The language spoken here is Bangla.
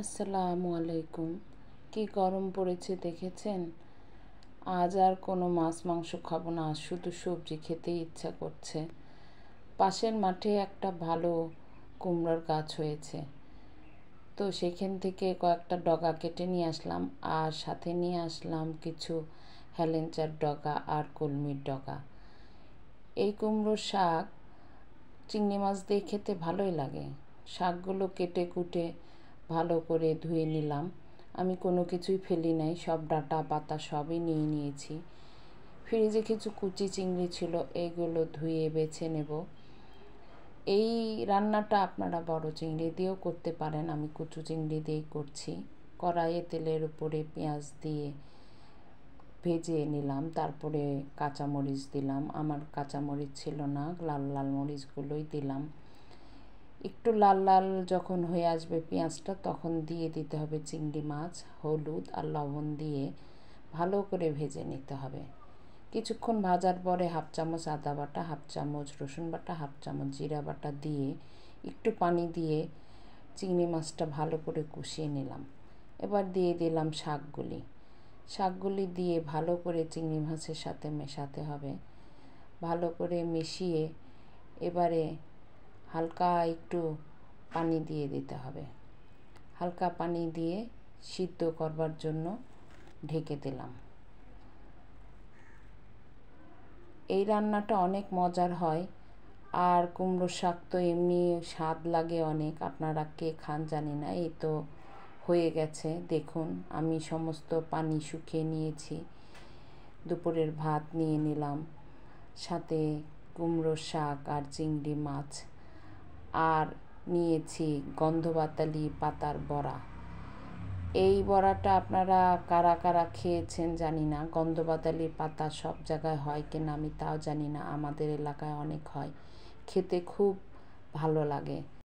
আসসালামু আলাইকুম। কি গরম পড়েছে দেখেছেন? আজ আর কোনো মাছ মাংস খাবো না, শুধু সবজি খেতেই ইচ্ছা করছে। পাশের মাঠে একটা ভালো কুমড়োর গাছ হয়েছে, তো সেখান থেকে কয়েকটা ডগা কেটে নিয়ে আসলাম, আর সাথে নিয়ে আসলাম কিছু হেলেঞ্চার ডগা আর কলমির ডগা। এই কুমড়োর শাক চিংড়ি মাছ দিয়ে খেতে ভালোই লাগে। শাকগুলো কেটে কুটে ভালো করে ধুয়ে নিলাম। আমি কোনো কিছুই ফেলি নাই, সব ডাঁটা পাতা সবই নিয়ে নিয়েছি। ফ্রিজে কিছু কুচি চিংড়ি ছিল, এইগুলো ধুয়ে বেছে নেব। এই রান্নাটা আপনারা বড় চিংড়ি দিয়েও করতে পারেন, আমি কুচু চিংড়ি দিয়েই করছি। কড়াইয়ে তেলের উপরে পেঁয়াজ দিয়ে ভেজে নিলাম, তারপরে কাঁচামরিচ দিলাম। আমার কাঁচামরিচ ছিল না, লাল লাল মরিচগুলোই দিলাম। একটু লাল লাল যখন হয়ে আসবে পেঁয়াজটা, তখন দিয়ে দিতে হবে চিংড়ি মাছ। হলুদ আর লবণ দিয়ে ভালো করে ভেজে নিতে হবে। কিছুক্ষণ ভাজার পরে হাফ চামচ আদা বাটা, হাফ চামচ রসুন বাটা, হাফ চামচ জিরা বাটা দিয়ে একটু পানি দিয়ে চিংড়ি মাছটা ভালো করে কষিয়ে নিলাম। এবার দিয়ে দিলাম শাকগুলি দিয়ে ভালো করে চিংড়ি মাছের সাথে মেশাতে হবে। ভালো করে মিশিয়ে এবারে হালকা একটু পানি দিয়ে দিতে হবে। হালকা পানি দিয়ে সিদ্ধ করবার জন্য ঢেকে দিলাম। এই রান্নাটা অনেক মজার হয়, আর কুমড়োর শাক তো এমনি স্বাদ লাগে অনেক। আপনারা কে খান জানি না। এই তো হয়ে গেছে, দেখুন আমি সমস্ত পানি শুকিয়ে নিয়েছি। দুপুরের ভাত নিয়ে নিলাম, সাথে কুমড়োর শাক আর চিংড়ি মাছ, আর নিয়েছি গন্ধবাতালি পাতার বড়া। এই বড়াটা আপনারা কারা কারা খেয়েছেন জানি না। গন্ধবাতালি পাতা সব জায়গায় হয় কিনা আমি তাও জানি না, আমাদের এলাকায় অনেক হয়, খেতে খুব ভালো লাগে।